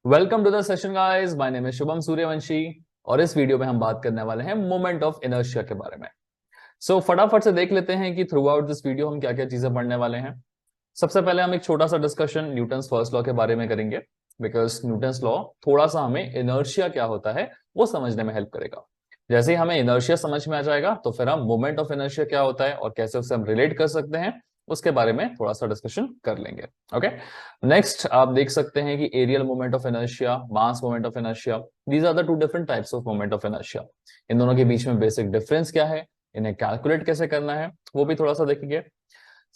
Welcome to the session guys, my name is Shubham Suryavanshi और इस video में हम बात करने वाले हैं मोमेंट ऑफ इनर्शिया के बारे में। फटाफट से देख लेते हैं कि थ्रू आउट दिस वीडियो हम क्या क्या चीजें पढ़ने वाले हैं। सबसे पहले हम एक छोटा सा डिस्कशन न्यूटन्स फर्स्ट लॉ के बारे में करेंगे, बिकॉज न्यूटन्स लॉ थोड़ा सा हमें इनर्शिया क्या होता है वो समझने में हेल्प करेगा। जैसे ही हमें इनर्शिया समझ में आ जाएगा तो फिर हम मोमेंट ऑफ इनर्शिया क्या होता है और कैसे उसे हम रिलेट कर सकते हैं उसके बारे में थोड़ा सा डिस्कशन कर लेंगे। ओके, नेक्स्ट आप देख सकते हैं कि areal moment of inertia, mass moment of inertia, these are the two different types of moment of inertia. इन दोनों के बीच में बेसिक डिफरेंस क्या है, इन्हें कैलकुलेट कैसे करना है वो भी थोड़ा सा देखेंगे।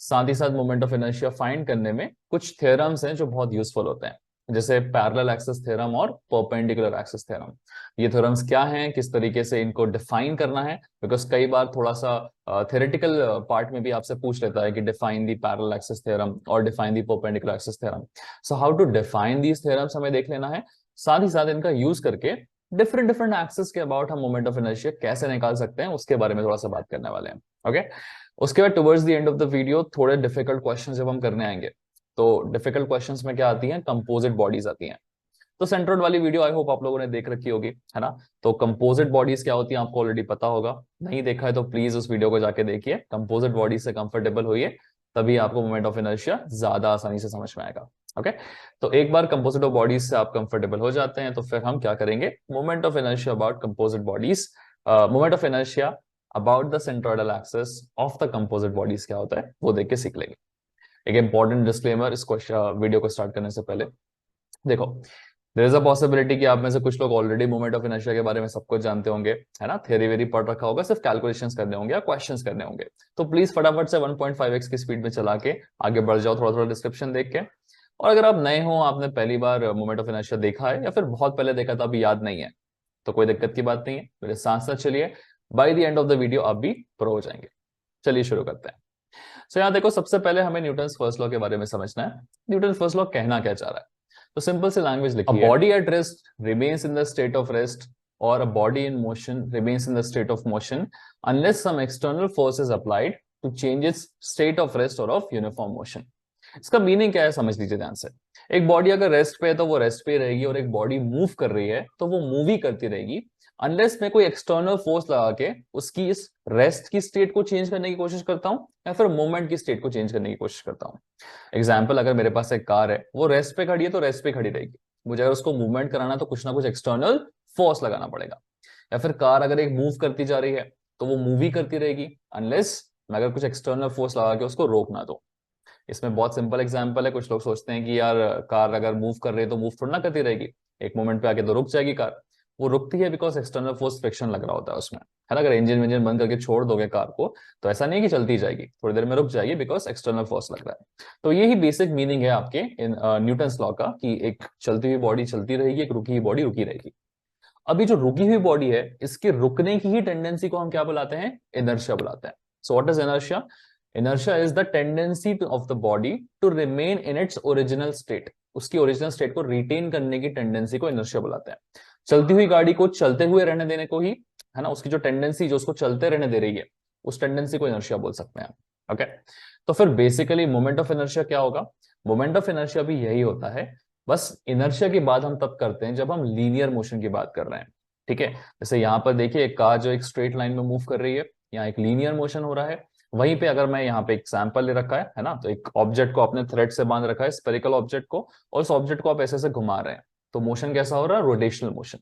साथ ही साथ मोमेंट ऑफ इनर्शिया फाइंड करने में कुछ थ्योरम्स हैं जो बहुत यूजफुल होते हैं, जैसे पैरेलल एक्सिस थ्योरम और परपेंडिकुलर एक्सिस थ्योरम। ये थ्योरम्स क्या हैं, किस तरीके से इनको डिफाइन करना है, बिकॉज कई बार थोड़ा सा थ्योरेटिकल पार्ट में भी आपसे पूछ लेता है कि define the parallel axis theorem और define the perpendicular axis theorem. So how to define these theorems हमें देख लेना है, साथ ही साथ इनका यूज करके डिफरेंट डिफरेंट एक्सिस के अबाउट हम मोमेंट ऑफ इनर्शिया कैसे निकाल सकते हैं उसके बारे में थोड़ा सा बात करने वाले हैं। ओके, उसके बाद towards the end of the video थोड़े डिफिकल्ट क्वेश्चंस जब हम करने आएंगे, तो डिफिकल्ट क्वेश्चंस में क्या आती हैं, कंपोजिट बॉडीज आती हैं। तो सेंट्रोइड वाली वीडियो आई होप आप लोगों ने देख रखी होगी, है ना। तो कंपोजिट बॉडीज क्या होती है आपको ऑलरेडी पता होगा, नहीं देखा है तो प्लीज उस वीडियो को जाके देखिए। कंपोजिट बॉडीज से कंफर्टेबल होइए, तभी आपको मोमेंट ऑफ इनर्शिया ज्यादा आसानी से समझ में आएगा। ओके, तो एक बार कंपोजिट ऑफ बॉडीज से आप कंफर्टेबल हो जाते हैं तो फिर हम क्या करेंगे, moment of inertia about composite bodies, moment of inertia about the centroidal axis of the composite bodies क्या होता है वो देख के सीख लेंगे। एक इंपॉर्टेंट डिस्क्लेमर इस वीडियो को स्टार्ट करने से पहले, देखो देयर इज अ पॉसिबिलिटी कि आप में से कुछ लोग ऑलरेडी मोमेंट ऑफ इनर्शिया के बारे में सब कुछ जानते होंगे, है ना, थ्योरी वेरी पढ़ रखा होगा, सिर्फ कैलकुलेशंस करने होंगे या क्वेश्चंस करने होंगे। तो प्लीज फटाफट से 1.5x की स्पीड में चला के आगे बढ़ जाओ, थोड़ा थोड़ा डिस्क्रिप्शन देख के। और अगर आप नए हो, आपने पहली बार मोमेंट ऑफ इनर्शिया देखा है या फिर बहुत पहले देखा था, अभी याद नहीं है, तो कोई दिक्कत की बात नहीं है, मेरे साथ साथ चलिए, by the end of the video आप भी प्रो हो जाएंगे। चलिए शुरू करते हैं। यहाँ देखो, सबसे पहले हमें न्यूटन्स फर्स्ट लॉ के बारे में समझना है। न्यूटन फर्स्ट लॉ कहना क्या चाह रहा है, तो सिंपल सी लैंग्वेज लिखी है, body at rest remains in the state of rest और a body in motion remains in the state of motion unless some external force is applied to change its state of rest और of uniform motion. इसका meaning क्या है समझ लीजिए ध्यान से। एक बॉडी अगर रेस्ट पे है तो वो रेस्ट पे रहेगी, और एक बॉडी मूव कर रही है तो वो मूव ही करती रहेगी, अनलेस मैं कोई एक्सटर्नल फोर्स लगा के उसकी इस रेस्ट की स्टेट को चेंज करने की कोशिश करता हूं या फिर मूवमेंट की स्टेट को चेंज करने की कोशिश करता हूं। एग्जाम्पल, अगर मेरे पास एक कार है, वो रेस्ट पे खड़ी है तो रेस्ट पे खड़ी रहेगी, मुझे अगर उसको मूवमेंट कराना तो कुछ ना कुछ एक्सटर्नल फोर्स लगाना पड़ेगा। या फिर कार अगर एक मूव करती जा रही है तो वो मूव ही करती रहेगी, अनलेस मैं अगर कुछ एक्सटर्नल फोर्स लगा के उसको रोक ना दो। इसमें बहुत सिंपल एग्जांपल है, कुछ लोग सोचते हैं कि यार कार अगर मूव कर रही है तो मूव थोड़ा ना करती रहेगी, एक मोमेंट पे आके तो रुक जाएगी कार। वो रुकती है बिकॉज एक्सटर्नल फोर्स फ्रिक्शन लग रहा होता है उसमें, है ना। अगर इंजन विंजन बंद करके छोड़ दोगे कार को तो ऐसा नहीं है कि चलती जाएगी, थोड़ी देर में रुक जाएगी बिकॉज एक्सटर्नल फोर्स लग रहा है। तो यही बेसिक मीनिंग है आपके इन न्यूटन्स लॉ का, कि एक चलती हुई बॉडी चलती रहेगी, एक रुकी हुई बॉडी रुकी रहेगी। अभी जो रुकी हुई बॉडी है, इसके रुकने की ही टेंडेंसी को हम क्या बुलाते हैं, इनर्शिया बुलाते हैं। So what is inertia? Inertia is the tendency of the body to remain in its original state. उसकी ओरिजिनल स्टेट को रिटेन करने की टेंडेंसी को इनर्शिया बुलाते हैं। चलती हुई गाड़ी को चलते हुए रहने देने को ही, है ना, उसकी जो टेंडेंसी जो उसको चलते रहने दे रही है उस टेंडेंसी को इनर्शिया बोल सकते हैं। ओके, तो फिर बेसिकली मोमेंट ऑफ इनर्शिया क्या होगा? मोमेंट ऑफ इनर्शिया भी यही होता है, बस इनर्शिया की बात हम तब करते हैं जब हम लीनियर मोशन की बात कर रहे हैं। ठीक है, जैसे यहां पर देखिए एक कार जो एक स्ट्रेट लाइन में मूव कर रही है, यहाँ एक लीनियर मोशन हो रहा है। वहीं पे अगर मैं यहाँ पे एक सैंपल ले रखा है ना, तो एक ऑब्जेक्ट को आपने थ्रेड से बांध रखा है, स्पेरिकल ऑब्जेक्ट को, और उस ऑब्जेक्ट को आप ऐसे ऐसे घुमा रहे हैं, तो मोशन कैसा हो रहा है, रोटेशनल मोशन।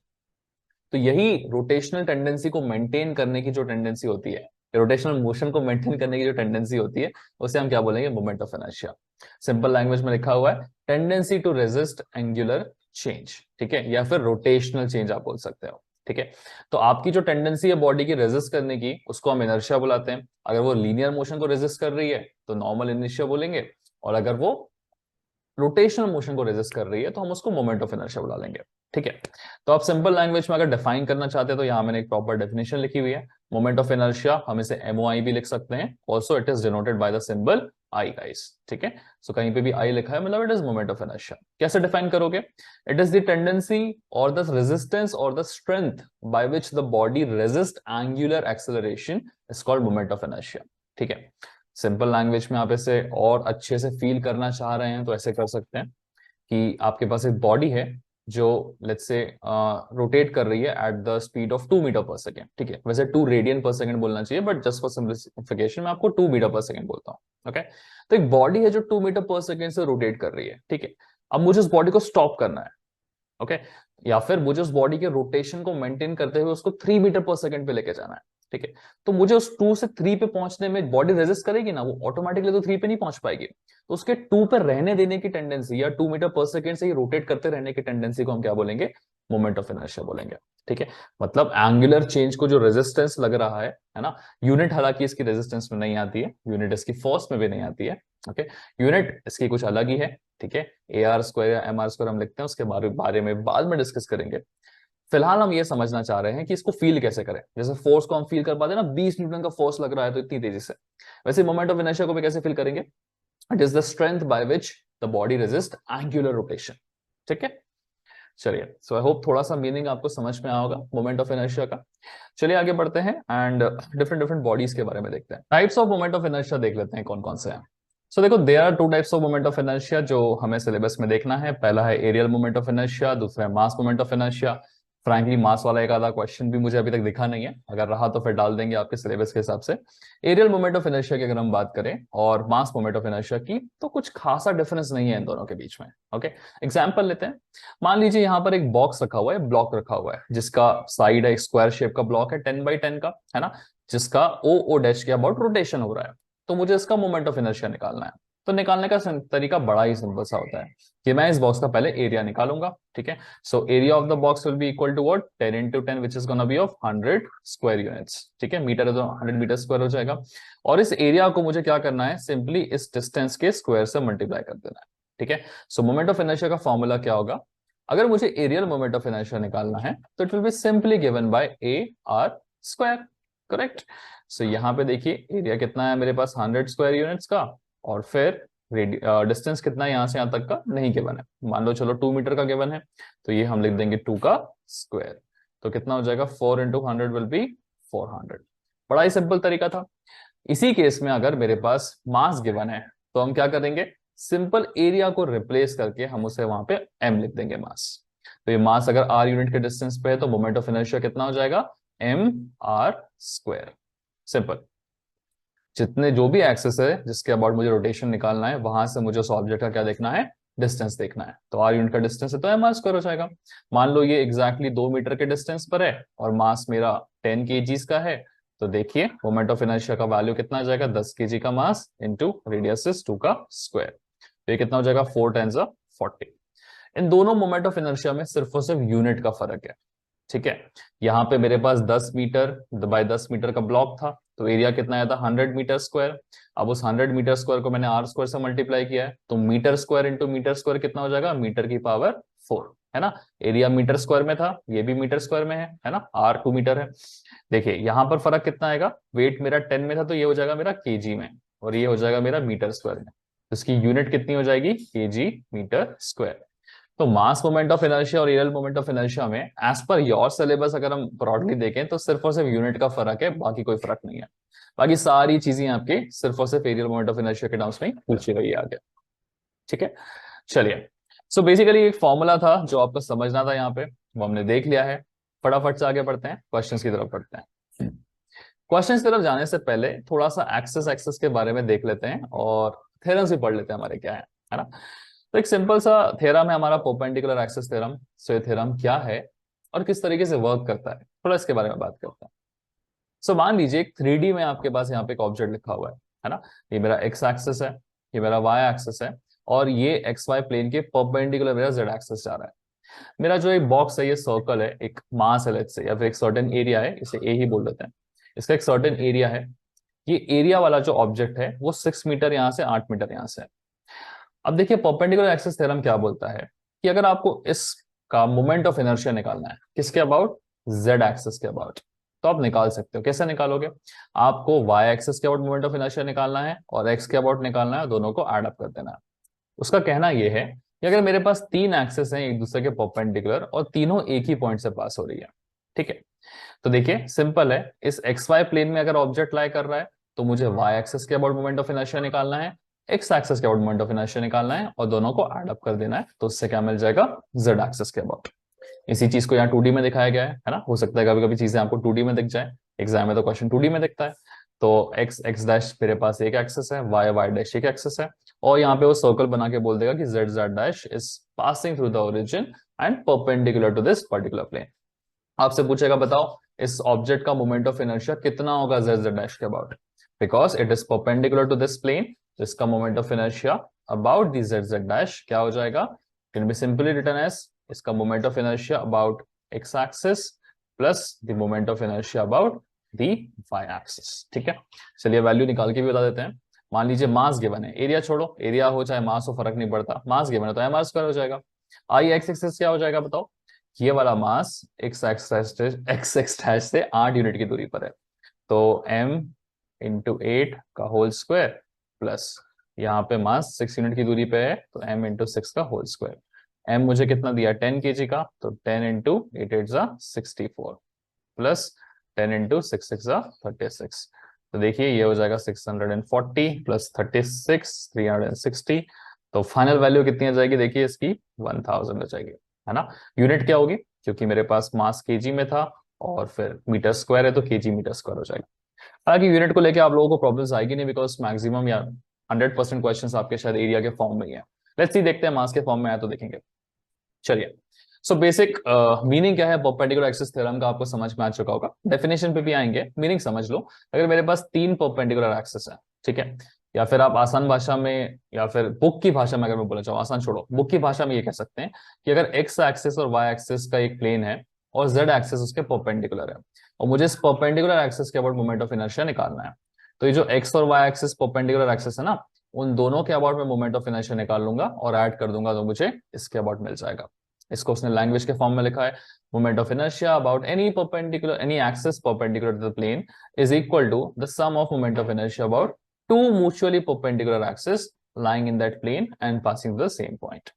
तो यही रोटेशनल टेंडेंसी को मेंटेन करने की जो टेंडेंसी होती है, रोटेशनल मोशन को मेंटेन करने की जो टेंडेंसी होती है, उसे हम क्या बोलेंगे, moment of inertia. Simple language में लिखा हुआ है, tendency to resist angular change, ठीक है, या फिर रोटेशनल चेंज आप बोल सकते हो। ठीक है, तो आपकी जो टेंडेंसी है बॉडी की रेजिस्ट करने की, उसको हम इनर्शिया बुलाते हैं। अगर वो लीनियर मोशन को रेजिस्ट कर रही है तो नॉर्मल इनर्शिया बोलेंगे, और अगर वो रोटेशनल मोशन को रेजिस्ट कर रही है तो हम उसको मोमेंट ऑफ इनर्शिया बुला लेंगे। ठीक है, तो आप सिंपल लैंग्वेज में अगर डिफाइन करना चाहते हैं तो यहां मैंने एक प्रॉपर डेफिनेशन लिखी हुई है। मोमेंट ऑफ इनर्शिया हम इसे एमओआई भी लिख सकते हैं, also it is denoted by the symbol I guys. ठीक है, सो कहीं पे भी आई लिखा है मतलब it is moment of inertia. कैसे डिफाइन करोगे? इट इज द टेंडेंसी और द रेजिस्टेंस और the strength by which the body resist angular acceleration is called moment of inertia. ठीक है, सिंपल लैंग्वेज में आप इसे और अच्छे से फील करना चाह रहे हैं तो ऐसे कर सकते हैं कि आपके पास एक बॉडी है, जो लेट्स से रोटेट कर रही है at the speed of 2 metre पर सेकेंड, ठीक है, वैसे 2 रेडियन पर सेकेंड बोलना चाहिए, बट जस्ट फॉर सिंप्लिफिकेशन मैं आपको 2 मीटर पर सेकेंड बोलता हूँ। ओके, तो एक बॉडी है जो 2 मीटर पर सेकेंड से रोटेट कर रही है, ठीक है। अब मुझे उस बॉडी को स्टॉप करना है, ओके, या फिर मुझे उस बॉडी के रोटेशन को मेंटेन करते हुए उसको 3 मीटर पर सेकंड पे लेके जाना है, ठीक है। तो मुझे उस 2 से 3 पे पहुंचने में बॉडी रेजिस्ट करेगी ना, वो ऑटोमेटिकली तो 3 पे नहीं पहुंच पाएगी। तो उसके 2 पे रहने देने की टेंडेंसी या 2 मीटर पर सेकंड से ही रोटेट करते रहने की टेंडेंसी को हम क्या बोलेंगे, मोमेंट ऑफ इनर्शिया बोलेंगे, ठीक है। मतलब एंगुलर चेंज को जो रेजिस्टेंस लग रहा है ना, यूनिट हालांकि इसकी रेजिस्टेंस में नहीं आती है, यूनिट इसकी फोर्स में भी नहीं आती है, ओके, यूनिट इसकी कुछ अलग ही है, ठीक है। AR² या MR² हम लिखते हैं, उसके बारे में बाद में डिस्कस करेंगे। फिलहाल हम ये समझना चाह रहे हैं कि इसको फील कैसे करें। जैसे फोर्स को हम फील कर पाते हैं ना, 20 न्यूटन का फोर्स लग रहा है तो इतनी तेजी से, वैसे मोमेंट ऑफ इनर्शिया को भी कैसे फील करेंगे, it is the strength by which the body resist angular rotation, ठीक है। चलिए, सो आई होप थोड़ा सा मीनिंग आपको समझ में आया होगा मोमेंट ऑफ इनर्शिया का। चलिए आगे बढ़ते हैं एंड डिफरेंट बॉडीज के बारे में देखते हैं। Types of moment of inertia देख लेते हैं कौन कौन से हैं। सो देखो, there are 2 types of moment of inertia जो हमें सिलेबस में देखना है। पहला है एरियल मोमेंट ऑफ इनर्शिया, दूसरा है mass moment of inertia. Frankly mass वाला एक आधा क्वेश्चन भी मुझे अभी तक दिखा नहीं है, अगर रहा तो फिर डाल देंगे आपके सिलेबस के हिसाब से। एरियल मोमेंट ऑफ इनर्शिया की अगर हम बात करें और मास मोमेंट ऑफ इनर्शिया की, तो कुछ खासा डिफरेंस नहीं है इन दोनों के बीच में। ओके, एग्जाम्पल लेते हैं। मान लीजिए यहाँ पर एक बॉक्स रखा हुआ है, ब्लॉक रखा हुआ है, जिसका साइड है, एक स्क्वायर शेप का ब्लॉक है 10x10 का, है ना, जिसका ओ डैश के अबाउट रोटेशन हो रहा है। तो मुझे इसका मोमेंट ऑफ इनर्शिया निकालना है। तो निकालने का तरीका बड़ा ही सिंपल सा होता है कि मैं इस बॉक्स का पहले एरिया निकालूंगा, ठीक है। So area of the box will be equal to what, 10 into 10 which is gonna be of 100 square units, ठीक है। मीटर है तो 100 मीटर स्क्वायर हो जाएगा। और इस एरिया को मुझे क्या करना है, सिंपली इस डिस्टेंस के स्क्वायर से मल्टीप्लाई कर देना है, ठीक है। सो मोमेंट ऑफ इनर्शिया का फॉर्मूला क्या होगा, अगर मुझे एरियल मोमेंट ऑफ इनर्शिया निकालना है तो it will be simply given by AR², correct. So यहाँ पे देखिए एरिया कितना है मेरे पास, 100 स्क्वायर यूनिट्स का, और फिर डिस्टेंस कितना है यहाँ से यहाँ तक का नहीं गिवन है, मान लो चलो 2 मीटर का गिवन है, तो ये हम लिख देंगे 2 का स्क्वायर। तो कितना हो जाएगा, 4 into 100 विल बी 400। बड़ा ही सिंपल तरीका था। इसी केस में अगर मेरे पास मास गिवन है तो हम क्या करेंगे, सिंपल एरिया को रिप्लेस करके हम उसे वहां पे m लिख देंगे मास। तो ये मास अगर r यूनिट के डिस्टेंस पे है तो मोमेंट ऑफ इनर्शिया कितना हो जाएगा, mr²। सिंपल, जितने जो भी एक्सेस है जिसके अबाउट मुझे रोटेशन निकालना है, वहां से मुझे उस ऑब्जेक्ट का क्या देखना है, डिस्टेंस देखना है। तो r यूनिट का डिस्टेंस है तो mr² हो जाएगा। मान लो ये एग्जैक्टली 2 मीटर के डिस्टेंस पर है और मास मेरा 10 kg का है, तो देखिए मोमेंट ऑफ इनर्शिया का वैल्यू कितना आ जाएगा, 10 kg का मास इंटू रेडियस इज 2 का स्क्वायर। तो ये कितना हो जाएगा, 4 × 40। इन दोनों मोमेंट ऑफ इनर्शिया में सिर्फ और सिर्फ यूनिट का फर्क है, ठीक है। यहाँ पे मेरे पास 10 मीटर बाय 10 मीटर का ब्लॉक था, तो एरिया कितना आया था, 100 मीटर स्क्वायर। अब उस 100 मीटर स्क्वायर को मैंने r² से मल्टीप्लाई किया है, तो metre square into metre square कितना हो जाएगा, मीटर की पावर 4, है ना। एरिया मीटर स्क्वायर में था, ये भी मीटर स्क्वायर में है ना, r 2 मीटर है। देखिए यहाँ पर फर्क कितना आएगा, वेट मेरा 10 में था तो ये हो जाएगा मेरा kg में, और ये हो जाएगा मेरा मीटर स्क्वायर में। तो इसकी यूनिट कितनी हो जाएगी, kg मीटर स्क्वायर। तो मास मोमेंट ऑफ इनर्शिया और एरियल मोमेंट ऑफ इनर्शिया में एज पर योर सिलेबस अगर हम ब्रॉडली देखें तो सिर्फ और सिर्फ यूनिट का फर्क है, बाकी कोई फर्क नहीं है। बाकी सारी चीजें आपके सिर्फ और सिर्फ एरियल मोमेंट ऑफ इनर्शिया के टर्म्स में पूछी गई है आगे, ठीक है। चलिए, सो बेसिकली एक फॉर्मूला था जो आपको समझना था यहाँ पे, वो हमने देख लिया है। फटाफट से आगे बढ़ते हैं, क्वेश्चन की तरफ बढ़ते हैं। क्वेश्चन की तरफ जाने से पहले थोड़ा सा एक्सेस के बारे में देख लेते हैं और थ्योरम्स भी पढ़ लेते हैं हमारे क्या है ना। तो एक सिंपल सा थ्योरम है हमारा, परपेंडिकुलर एक्सिस थ्योरम। सो ये थ्योरम क्या है और किस तरीके से वर्क करता है, थोड़ा इसके बारे में बात करते हैं। सो मान लीजिए एक 3D में आपके पास यहाँ पे एक ऑब्जेक्ट लिखा हुआ है ना। ये मेरा x एक्सिस है, ये मेरा y एक्सिस है, और ये XY प्लेन के परपेंडिकुलर मेरा z एक्सिस जा रहा है। मेरा जो एक बॉक्स है, ये सर्कल है, एक मास है लेट्स से, या फिर एक सर्टेन एरिया है, इसे A ही बोल देते हैं। इसका एक सर्टेन एरिया है। ये एरिया वाला जो ऑब्जेक्ट है वो 6 मीटर यहाँ से, 8 मीटर यहाँ से। अब देखिए परपेंडिकुलर एक्सिस थ्योरम क्या बोलता है कि अगर आपको इसका मोमेंट ऑफ इनर्शिया निकालना है, किसके अबाउट, z एक्सिस के अबाउट, तो आप निकाल सकते हो। कैसे निकालोगे, आपको y एक्सिस के अबाउट मोमेंट ऑफ इनर्शिया निकालना है और x के अबाउट निकालना है, दोनों को ऐड अप कर देना है। उसका कहना यह है कि अगर मेरे पास 3 एक्सिस हैं एक दूसरे के परपेंडिकुलर और तीनों एक ही पॉइंट से पास हो रही है, ठीक है, तो देखिए सिंपल है, इस XY प्लेन में अगर ऑब्जेक्ट लाई कर रहा है तो मुझे y एक्सिस के अबाउट मोमेंट ऑफ इनर्शिया निकालना है, एक्स एक्सिस के अबाउट मोमेंट ऑफ इनर्शिया निकालना है और दोनों को एड अप कर देना है, तो उससे क्या मिल जाएगा, जेड एक्सिस के अबाउट। इसी चीज को यहाँ 2D में दिखाया गया है ना, हो सकता है कभी कभी चीजें आपको 2D में दिख जाए, एग्जाम में तो क्वेश्चन 2D में दिखता है। तो एक्स एक्स डैश मेरे पास एक एक्सिस है, वाई वाई डैश एक एक्सिस है, और यहाँ पे वो सर्कल बना के बोल देगा कि Z Z dash is passing through the origin and perpendicular to this particular plane. आपसे पूछेगा बताओ इस ऑब्जेक्ट का मोमेंट ऑफ इनर्शिया कितना होगा जेड जेड डैश के about, because it is perpendicular to this plane, तो इसका moment of inertia about the Z Z dash क्या हो जाएगा, can be simply written as इसका moment of inertia about X axis plus the moment of inertia about the Y axis. ठीक है, चलिए value निकाल के भी बता देते हैं। मान लीजिए मास गिवन है, एरिया छोड़ो, एरिया हो चाहे मास हो फर्क नहीं पड़ता, मास गिवन है तो एम आर स्क्वायर हो जाएगा। आई एक्स एक्सिस क्या हो जाएगा बताओ, ये वाला मास एक्स एक्स डैश से 8 यूनिट की दूरी पर है, तो m इंटू 8 का होल स्क्वायर प्लस यहाँ पे मास 6 यूनिट की दूरी पे है तो m इंटू 6 का होल स्क्वायर। m मुझे कितना दिया 10 kg का, तो 10 इंटू 8 8 जा 64 प्लस 10 इंटू 6 6 जा 36, तो देखिए ये हो जाएगा 640 प्लस 36 360, तो फाइनल वैल्यू कितनी आ जाएगी, देखिए इसकी 1000 हो जाएगी, है ना। यूनिट क्या होगी, क्योंकि मेरे पास मास केजी में था और फिर मीटर स्क्वायर है तो केजी मीटर स्क्वायर हो जाएगा। हालांकि यूनिट को लेके आप लोगों को प्रॉब्लम्स आएगी नहीं, बिकॉज मैक्सिमम या 100% क्वेश्चंस आपके शायद एरिया के फॉर्म में ही है। लेट्स सी, देखते हैं मास के फॉर्म में आया तो देखेंगे। चलिए, सो बेसिक मीनिंग क्या है परपेंडिकुलर एक्सिस थ्योरम का, आपको समझ में आ चुका होगा, डेफिनेशन पे भी आएंगे, मीनिंग समझ लो। अगर मेरे पास 3 परपेंडिकुलर एक्सिस है, ठीक है, या फिर आप आसान भाषा में या फिर बुक की भाषा में अगर मैं बोलना चाहूँ, आसान छोड़ो, बुक की भाषा में ये कह सकते हैं कि अगर एक्स एक्सिस और वाई एक्सिस का एक प्लेन है और जेड एक्सिस उसके परपेंडिकुलर है, और मुझे इस परपेंडिकुलर एक्सिस के अबाउट मोमेंट ऑफ इनर्शिया निकालना है, तो ये जो एक्स और वाई एक्सिस परपेंडिकुलर एक्सिस है ना, उन दोनों के अबाउट में मोमेंट ऑफ इनर्शिया निकाल लूंगा और ऐड कर दूंगा तो मुझे इसके अबाउट मिल जाएगा। इसको उसने लैंग्वेज के फॉर्म में लिखा है, moment of inertia about any perpendicular any axis perpendicular to the plane is equal to the sum of moment of inertia about two mutually perpendicular axis lying in that plane and passing the same point.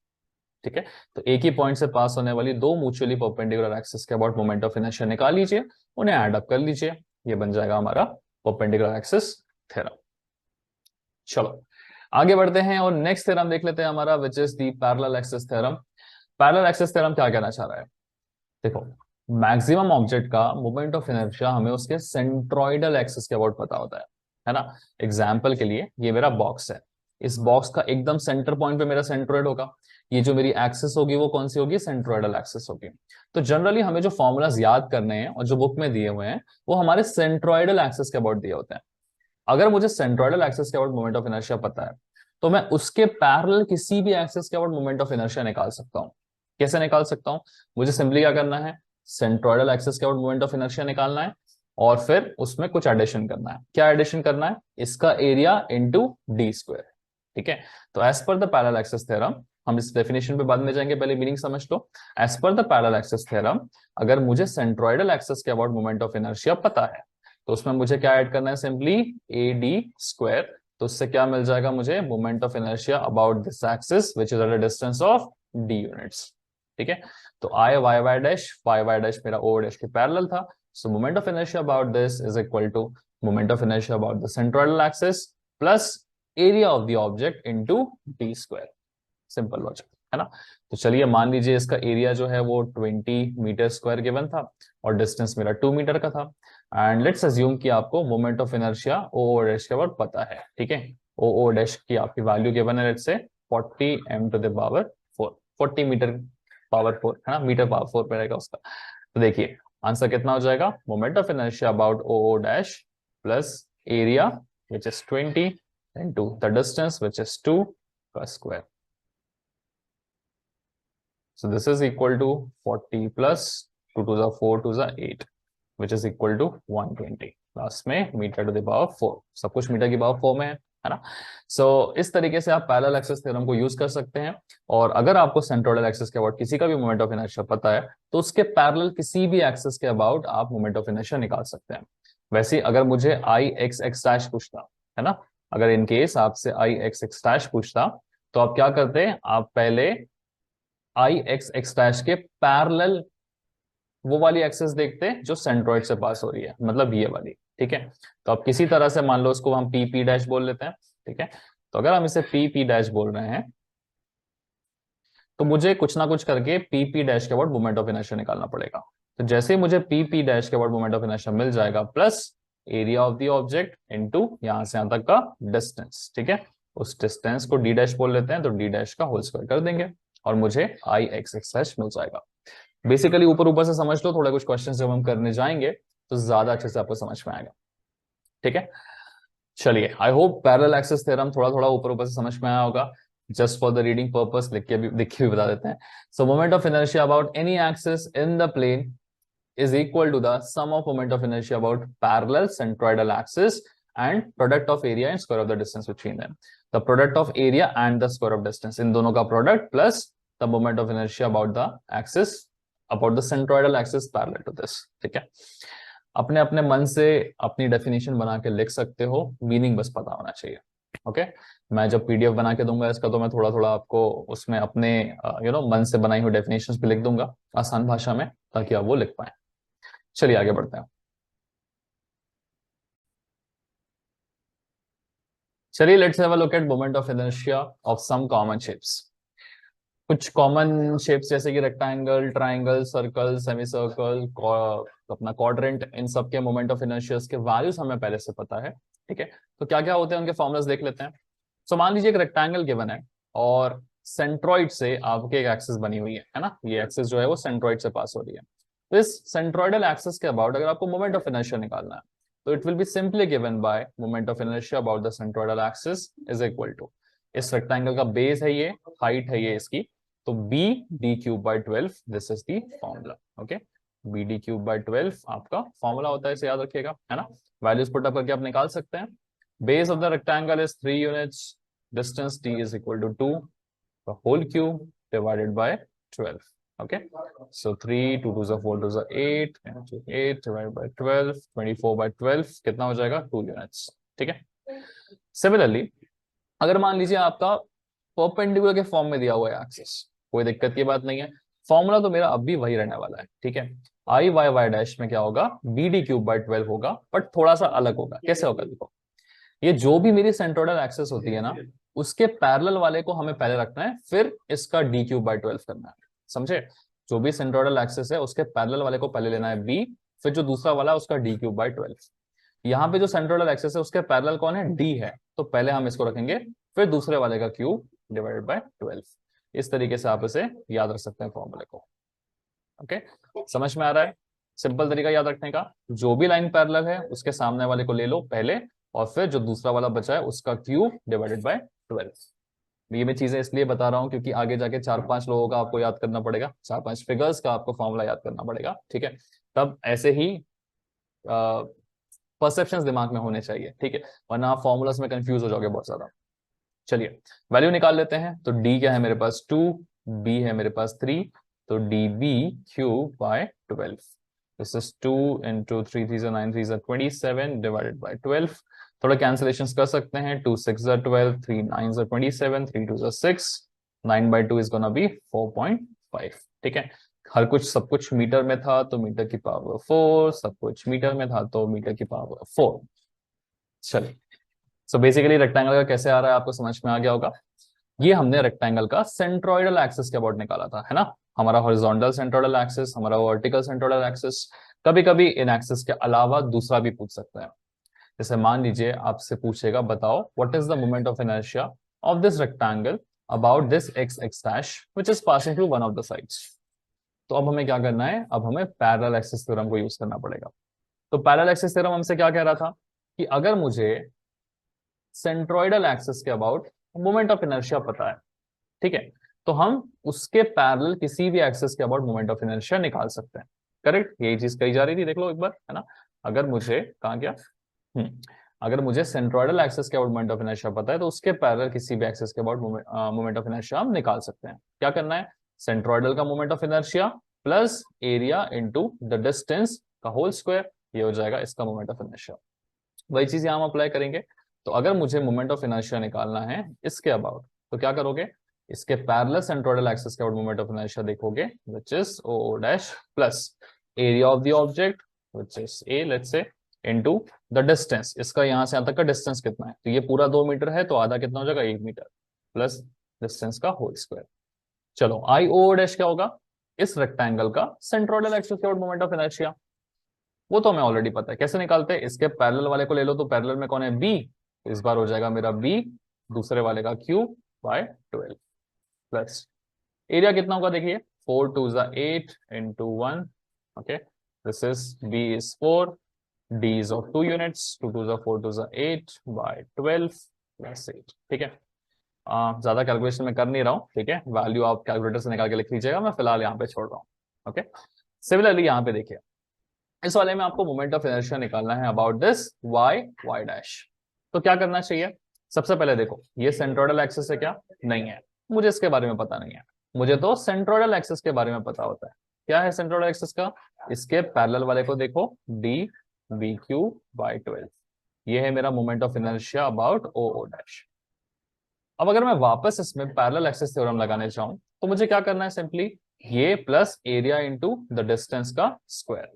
ठीक है, तो एक ही point से पास होने वाली दो mutually perpendicular axis के about moment of inertia निकाल लीजिए, उन्हें ऐड अप कर लीजिए, ये बन जाएगा हमारा परपेंडिकुलर एक्सिस थ्योरम। चलो आगे बढ़ते हैं और नेक्स्ट थ्योरम देख लेते हैं हमारा, which is the parallel axis theorem. Parallel axis theorem क्या कहना चाह रहा है, देखो मैक्सिमम ऑब्जेक्ट का मोमेंट ऑफ इनर्शिया हमें उसके सेंट्रोइडल एक्सिस के अबाउट पता होता है ना। एग्जांपल के लिए ये मेरा बॉक्स है, इस बॉक्स का एकदम सेंटर पॉइंट पे मेरा सेंट्रोइड होगा, ये जो मेरी एक्सिस होगी वो कौन सी होगी, सेंट्रोइडल एक्सिस होगी। तो जनरली हमें जो फॉर्मूलाज याद करने हैं और जो बुक में दिए हुए हैं वो हमारे सेंट्रोइडल एक्सिस के अबाउट दिए होते हैं। अगर मुझे सेंट्रोइडल एक्सिस के अबाउट मोमेंट ऑफ इनर्शिया पता है तो मैं उसके पैरेलल किसी भी एक्सिस के अबाउट मोमेंट ऑफ इनर्शिया निकाल सकता हूं। कैसे निकाल सकता हूं, मुझे सिंपली क्या करना है, सेंट्रोइडल एक्सिस के अबाउट मोमेंट ऑफ इनर्शिया निकालना है और फिर उसमें कुछ एडिशन करना है। क्या एडिशन करना है, इसका एरिया इंटू डी स्क्वायर। ठीक है, तो as per the parallel axis theorem, हम इस डेफिनेशन पे बाद में जाएंगे, पहले मीनिंग समझ लो। As per the parallel axis theorem, अगर मुझे सेंट्रोइडल एक्सिस के अबाउट मोमेंट ऑफ इनर्शिया पता है तो उसमें मुझे क्या ऐड करना है, सिंपली ए डी स्क्वायर, तो उससे क्या मिल जाएगा मुझे, moment of inertia about this axis which is at a distance of D units. ठीक है, तो आई वाई वाई डैश मेरा ओ डैश के पैरेलल था, so moment of inertia about this is equal to moment of inertia about the centroidal axis plus area of the object into D square. Simple logic है ना। तो चलिए मान लीजिए इसका एरिया जो है वो 20 मीटर स्क्वायर गिवन था और डिस्टेंस मेरा 2 मीटर का था, एंड लेट्स अज्यूम कि आपको moment of inertia O dash के अबाउट पता है। ठीक है, ओ डैश की आपकी वैल्यू गिवन है let's say 40 m to the power 4, 40 metre power 4 है ना, मीटर पावर 4 पे रहेगा उसका। तो देखिए आंसर कितना हो जाएगा, moment of inertia about O dash plus area which is 20 into the distance which is 2 का square. So this is equal to 40 plus 2 to the 4 to the 8 which is equal to 120, last में metre to the power 4, सब कुछ metre की power 4 में है ना। सो इस तरीके से आप पैरेलल एक्सिस थ्योरम को यूज कर सकते हैं, और अगर आपको सेंट्रोइडल एक्सिस के अबाउट किसी का भी मोमेंट ऑफ इनर्शिया पता है तो उसके पैरेलल किसी भी एक्सिस के अबाउट आप मोमेंट ऑफ इनर्शिया निकाल सकते हैं। वैसे अगर मुझे आई एक्स एक्स डैश पूछता है ना, अगर इन केस आपसे आई एक्स एक्स डैश पूछता तो आप क्या करते हैं, आप पहले आई एक्स एक्स डैश के पैरेलल वो वाली एक्सिस देखते हैं जो सेंट्रोइड से पास हो रही है, मतलब ये वाली। ठीक है, तो आप किसी तरह से मान लो उसको हम पी पी डैश बोल लेते हैं। ठीक है, तो अगर हम इसे पी पी डैश बोल रहे हैं तो मुझे कुछ ना कुछ करके पी पी डैश के अबाउट मोमेंट ऑफ इनर्शिया निकालना पड़ेगा। तो जैसे ही मुझे पी पी डैश के अबाउट मोमेंट ऑफ इनर्शिया मिल जाएगा plus area of the object into यहां से यहां तक का डिस्टेंस, ठीक है, उस डिस्टेंस को डी डैश बोल लेते हैं, तो डी डैश का होल स्क्वायर कर देंगे और मुझे आई एक्स एक्स डैश मिल जाएगा। बेसिकली ऊपर ऊपर से समझ लो, थोड़ा कुछ क्वेश्चन जब हम करने जाएंगे तो ज्यादा अच्छे से आपको समझ में आएगा, ठीक है। चलिए, I hope parallel axis theorem थोड़ा थोड़ा ऊपर ऊपर से समझ में आया होगा। Just for the reading purpose लिख के भी बता देते हैं। So moment of inertia about any axis in the plane is equal to the sum of moment of inertia about parallel centroidal axis and product of area and square of the distance between them. The product of area and the square of distance, इन दोनों का product plus the moment of inertia about the axis, about the centroidal axis parallel to this, ठीक है। अपने अपने मन से अपनी definition बना के लिख सकते हो, मीनिंग बस पता होना चाहिए, ओके। मैं जब पीडीएफ बना के दूंगा इसका तो मैं थोड़ा थोड़ा आपको उसमें अपने मन से बनाई हुई डेफिनेशंस भी लिख दूंगा आसान भाषा में, ताकि आप वो लिख पाए। चलिए आगे बढ़ते हैं। चलिए, let's have a look at moment of inertia of some common shapes. कुछ कॉमन शेप्स जैसे कि rectangle, triangle, circle, semi circle, अपना क्वाड्रेंट, इन सब के मोमेंट ऑफ इनर्शिया के वैल्यूज हमें पहले से पता है, ठीक है। तो क्या क्या होते हैं उनके फॉर्मुलास देख लेते हैं। सो मान लीजिए एक रेक्टेंगल गिवन है और सेंट्रॉइड से आपके एक एक्सिस बनी हुई है ना, ये एक्सिस जो है वो सेंट्रॉइड से पास हो रही है। तो इस सेंट्रॉइडल एक्सिस के अबाउट अगर आपको मोमेंट ऑफ इनर्शिया निकालना है तो it will be simply given by moment of inertia about the centroidal axis is equal to, इस रेक्टेंगल का बेस है ये, हाइट है ये इसकी, तो B D cube by 12, this is the formula, okay. B D cube by 12 आपका formula होता है, इसे याद रखिएगा, है ना। वैल्यूज पुट अप करके आप निकाल सकते हैं। Base of the rectangle is 3 units, distance d is equal to 2, the whole cube divided by 12, okay, so 3 2 2 are 4 2 are 8 8 divided by 12, 24 by 12 कितना हो जाएगा 2 यूनिट्स, ठीक है। सिमिलरली अगर मान लीजिए आपका परपेंडिकुलर के फॉर्म में दिया हुआ है एक्सिस, कोई दिक्कत की बात नहीं है, फॉर्मूला तो मेरा अब भी वही रहने वाला है, ठीक है। आई वाई वाई डैश में क्या होगा, बी डी क्यूब बाई 12 होगा, बट थोड़ा सा अलग होगा। कैसे होगा देखो, ये जो भी मेरी सेंट्रोइडल एक्सिस होती है ना, उसके पैरेलल वाले को हमें पहले रखना है, फिर इसका डी क्यूब बाई 12 करना है, समझे। जो भी सेंट्रोइडल एक्सिस है उसके पैरेलल वाले को पहले लेना है बी, फिर जो दूसरा वाला है उसका डी क्यूब बाई 12। यहाँ पे जो सेंट्रोइडल एक्सिस है उसके पैरेलल कौन है, डी है, तो पहले हम इसको रखेंगे, फिर दूसरे वाले का क्यूब डिवाइडेड बाय 12। इस तरीके से आप इसे याद रख सकते हैं फॉर्मूले को, ओके। समझ में आ रहा है, सिंपल तरीका याद रखने का। जो भी लाइन पैरेलल है उसके सामने वाले को ले लो पहले, और फिर जो दूसरा वाला बचा है उसका क्यूब डिवाइडेड बाय 12। ये मैं चीजें इसलिए बता रहा हूं क्योंकि आगे जाके 4-5 लोगों का आपको याद करना पड़ेगा, 4-5 फिगर्स का आपको फॉर्मूला याद करना पड़ेगा, ठीक है। तब ऐसे ही परसेप्शंस दिमाग में होने चाहिए, ठीक है, वरना आप फॉर्मूलास में कंफ्यूज हो जाओगे बहुत ज्यादा। चलिए वैल्यू निकाल लेते हैं। तो डी क्या है मेरे पास 2, बी है मेरे पास 3, तो D B cube by 12, this is 2 into 3 3 9 3 27 divided by 12। थोड़ा कैंसिलेशंस कर सकते हैं, 2 6 12, 3 9 27, 3 2 6, 9 by 2 is gonna be 4.5, ठीक है। हर कुछ सब कुछ मीटर में था तो मीटर की पावर 4, सब कुछ मीटर में था तो मीटर की पावर 4। चलिए, सो बेसिकली रेक्टेंगल का कैसे आ रहा है आपको समझ में आ गया होगा। ये हमने रेक्टेंगल का सेंट्रोइडल एक्सिस के अबाउट निकाला था, है ना। हमारा हॉरिजॉन्टल सेंट्रोइडल एक्सिस, हमारा वर्टिकल सेंट्रोइडल एक्सिस। कभी कभी इन एक्सिस के अलावा दूसरा भी पूछ सकता है, जैसे मान लीजिए आपसे पूछेगा बताओ what is the moment of inertia of this rectangle about this x X dash which is passing through one of the sides. तो अब हमें क्या करना है, अब हमें पैरेलल एक्सिस थ्योरम को यूज करना पड़ेगा। तो पैरेलल एक्सिस थ्योरम हमसे क्या कह रहा था कि अगर मुझे सेंट्रोइडल एक्सिस के अबाउट मोमेंट ऑफ इनर्शिया पता है, ठीक है, तो हम उसके पैरेलल किसी भी एक्सिस के अबाउट मोमेंट ऑफ इनर्शिया निकाल सकते हैं। करेक्ट, यही चीज कही जा रही थी, देख लो एक बार, है ना। अगर मुझे कहा गया अगर मुझे सेंट्रोइडल एक्सिस के अबाउट मोमेंट ऑफ इनर्शिया पता है तो उसके पैरेलल किसी भी एक्सिस के अबाउट मोमेंट ऑफ इनर्शिया हम निकाल सकते हैं। क्या करना है, सेंट्रोइडल का moment of inertia plus area into the distance का होल स्क्वायर, ये हो जाएगा इसका मोमेंट ऑफ इनर्शिया। वही चीज यहां हम अप्लाई करेंगे। तो अगर मुझे मोमेंट ऑफ इनर्शिया निकालना है इसके अबाउट, तो क्या करोगे, इसके पैरेलल सेंट्रोइडल एक्सिस के अबाउट मोमेंट ऑफ इनर्शिया देखोगे, which is O dash plus area of the object which is A, let's say into the distance, इसका यहां से यहां तक का डिस्टेंस कितना है, तो ये पूरा 2 मीटर है, तो आधा कितना हो जाएगा 1 मीटर प्लस डिस्टेंस का होल स्क्वायर। चलो आई ओ डैश क्या होगा, इस रेक्टेंगल का सेंट्रोइडल एक्सिस के मोमेंट ऑफ इनर्शिया, वो तो हमें ऑलरेडी पता है, कैसे निकालते हैं, इसके पैरेलल वाले को ले लो, तो पैरेलल में कौन है बी, तो इस बार हो जाएगा मेरा बी, दूसरे वाले का क्यू बाय 12 प्लस एरिया कितना होगा देखिए, 4 2 8 into 1, okay, this is b is 4, d is of 2 units, 2 2 4 2 8 by 12 plus 8, ठीक है। ज्यादा कैलकुलेशन में कर नहीं रहा हूँ, ठीक है, वैल्यू आप कैलकुलेटर से निकाल के लिख लीजिएगा, मैं फिलहाल यहाँ पे छोड़ रहा हूँ। ओके, सिमिलरली यहाँ पे देखिए, इस वाले में आपको मोमेंट ऑफ इनर्शिया निकालना है about this Y Y dash, तो क्या करना चाहिए, सबसे पहले देखो ये सेंट्रोइडल एक्सिस है क्या, नहीं है, मुझे इसके बारे में पता नहीं है, मुझे तो सेंट्रोइडल एक्सिस के बारे में पता होता है, क्या है सेंट्रोइडल एक्सिस का, इसके पैरेलल वाले को देखो डी बी क्यू बाई 12, ये है मेरा moment of inertia about O O dash. अब अगर मैं वापस इसमें पैरेलल एक्सिस थ्योरम लगाने चाहूं तो मुझे क्या करना है, सिंपली ये plus area into the distance का स्क्वायर,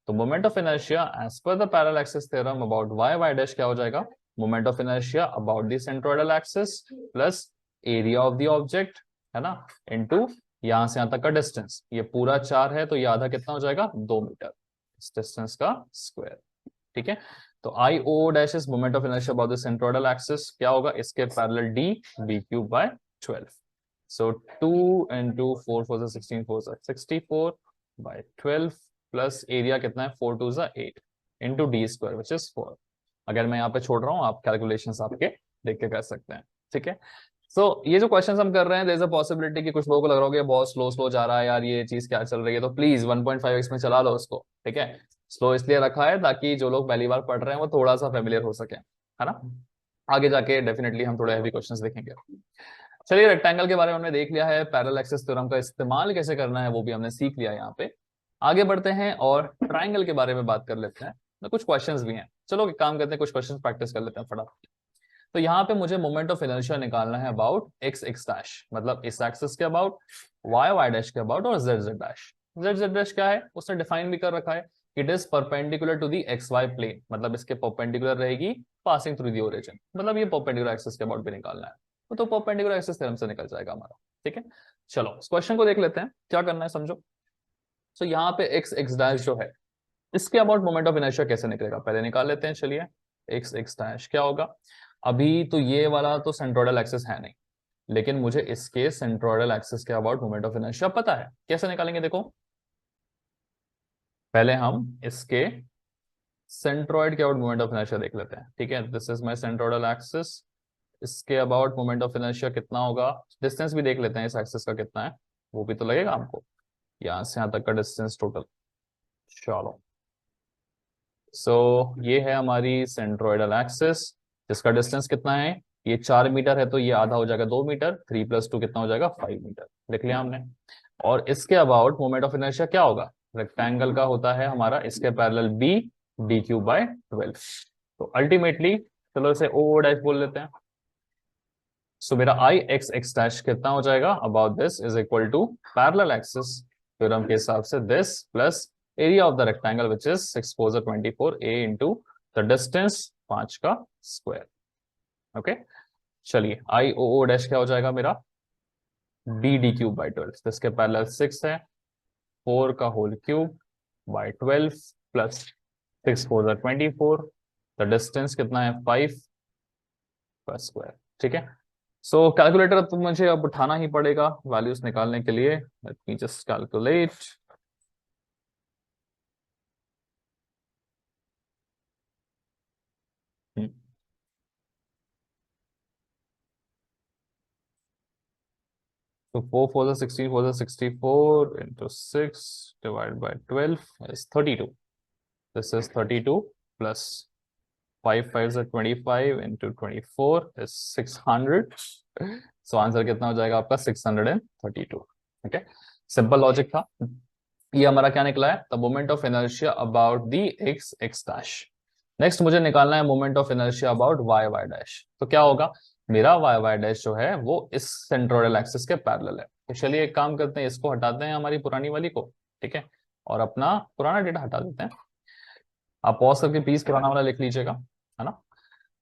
तो moment of inertia as per the parallel axis theorem about Y Y dash क्या हो जाएगा, moment of inertia about the centroidal axis plus area of the object, है ना, into यहां से यहां तक का डिस्टेंस, ये पूरा 4 है तो ये आधा कितना हो जाएगा 2 मीटर, इस डिस्टेंस का स्क्वायर, ठीक है। तो I O dash is moment of inertia about the centroidal axis, क्या होगा, इसके parallel D B cube by 12, so 2 into 4 4 16 4 64 by 12 plus area कितना है 4 2 8 into D square which is 4। अगर मैं यहाँ पे छोड़ रहा हूँ, आप कैलकुलेशंस आपके देख के कर सकते हैं, ठीक है। सो ये जो क्वेश्चन हम कर रहे हैं, देयर इज अ पॉसिबिलिटी कि कुछ लोगों को लग रहा होगा बहुत स्लो स्लो जा रहा है यार, ये चीज क्या चल रही है, तो प्लीज 1.5x में चला लो उसको, ठीक है। स्लो इसलिए रखा है ताकि जो लोग पहली बार पढ़ रहे हैं वो थोड़ा सा फेमिलियर हो सके, है ना, आगे जाके डेफिनेटली हम थोड़े हैवी क्वेश्चंस देखेंगे। चलिए रेक्टेंगल के बारे में हमने देख लिया है, पैरेलल एक्सिस थ्योरम का इस्तेमाल कैसे करना है वो भी हमने सीख लिया यहाँ पे। आगे बढ़ते हैं और ट्राइंगल के बारे में बात कर लेते हैं, तो कुछ क्वेश्चंस भी हैं, चलो एक काम करते हैं, कुछ क्वेश्चंस प्रैक्टिस कर लेते हैं फटाफट। तो यहाँ पे मुझे मोमेंट ऑफ इनर्शिया निकालना है अबाउट एक्स एक्स डैश, मतलब इस एक्सिस के अबाउट, वाई वाई डैश के अबाउट, और Z Z dash. Z Z dash क्या है, उसने डिफाइन भी कर रखा है, it is perpendicular to the X Y plane, मतलब इसके परपेंडिकुलर रहेगी पासिंग थ्रू दी ओरिजिन, मतलब ये परपेंडिकुलर एक्सिस के अबाउट भी निकालना है, तो परपेंडिकुलर एक्सिस थ्योरम से निकल जाएगा हमारा, ठीक है। चलो इस क्वेश्चन को देख लेते हैं, क्या करना है समझो। तो यहाँ पे एक्स एक्स डैश जो है, इसके अबाउट मोमेंट ऑफ इनर्शिया कैसे निकलेगा, पहले निकाल लेते हैं, चलिए एक्स एक्स डैश क्या होगा। अभी तो ये वाला तो सेंट्रोइडल एक्सिस है नहीं, लेकिन मुझे इसके सेंट्रोइडल एक्सिस के अबाउट मोमेंट ऑफ इनर्शिया पता है, कैसे निकालेंगे देखो, पहले हम इसके सेंट्रोइड के अबाउट मोमेंट ऑफ इनर्शिया देख लेते हैं, ठीक है। This is my centroidal axis, इसके अबाउट मोमेंट ऑफ इनर्शिया कितना होगा, डिस्टेंस भी देख लेते हैं इस एक्सिस का कितना है, वो भी तो लगेगा हमको, यहां से यहां तक का डिस्टेंस टोटल। चलो सो ये है हमारी सेंट्रोइडल एक्सिस, जिसका डिस्टेंस कितना है, ये 4 मीटर है, तो ये आधा हो जाएगा 2 मीटर, 3 + 2 कितना हो जाएगा 5 मीटर, लिख लिया हमने। और इसके अबाउट मोमेंट ऑफ इनर्शिया क्या होगा, रेक्टेंगल का होता है हमारा इसके parallel B D cube by 12, तो अल्टीमेटली चलो इसे ओ डैश बोल लेते हैं। सो मेरा आई एक्स एक्स डैश कितना हो जाएगा, about this is equal to parallel axis theorem के हिसाब से this plus area of the rectangle which is 6 4 24 a into the distance 5 का स्क्वायर, ओके। चलिए आई ओ ओ डैश क्या हो जाएगा मेरा, डी डी क्यूब बाई 12, इसके पैरेलल 6 है, 4 का whole cube by 12 plus 6 4 24, the distance कितना है 5 का स्क्वायर, ठीक है। सो कैलकुलेटर तो मुझे अब उठाना ही पड़ेगा वैल्यूज निकालने के लिए, let me just calculate. So 4 4 is 16, 4 is 64 into 6 divided by 12 is 32. This is 32 plus 5 5 is 25 into 24 is 600. So answer कितना हो जाएगा आपका 632. Okay, सिंपल लॉजिक था। ये हमारा क्या निकला है, the moment of inertia about the X X dash. Next मुझे निकालना है moment of inertia about Y Y dash, तो क्या होगा, मेरा वाई वाई डैश जो है वो इस सेंट्रोइडल एक्सिस के पैरेलल है, तो चलिए एक काम करते हैं, इसको हटाते हैं हमारी पुरानी वाली को, ठीक है, और अपना पुराना डेटा हटा देते हैं। आप पॉज करके प्लीज पुराना वाला लिख लीजिएगा, है ना।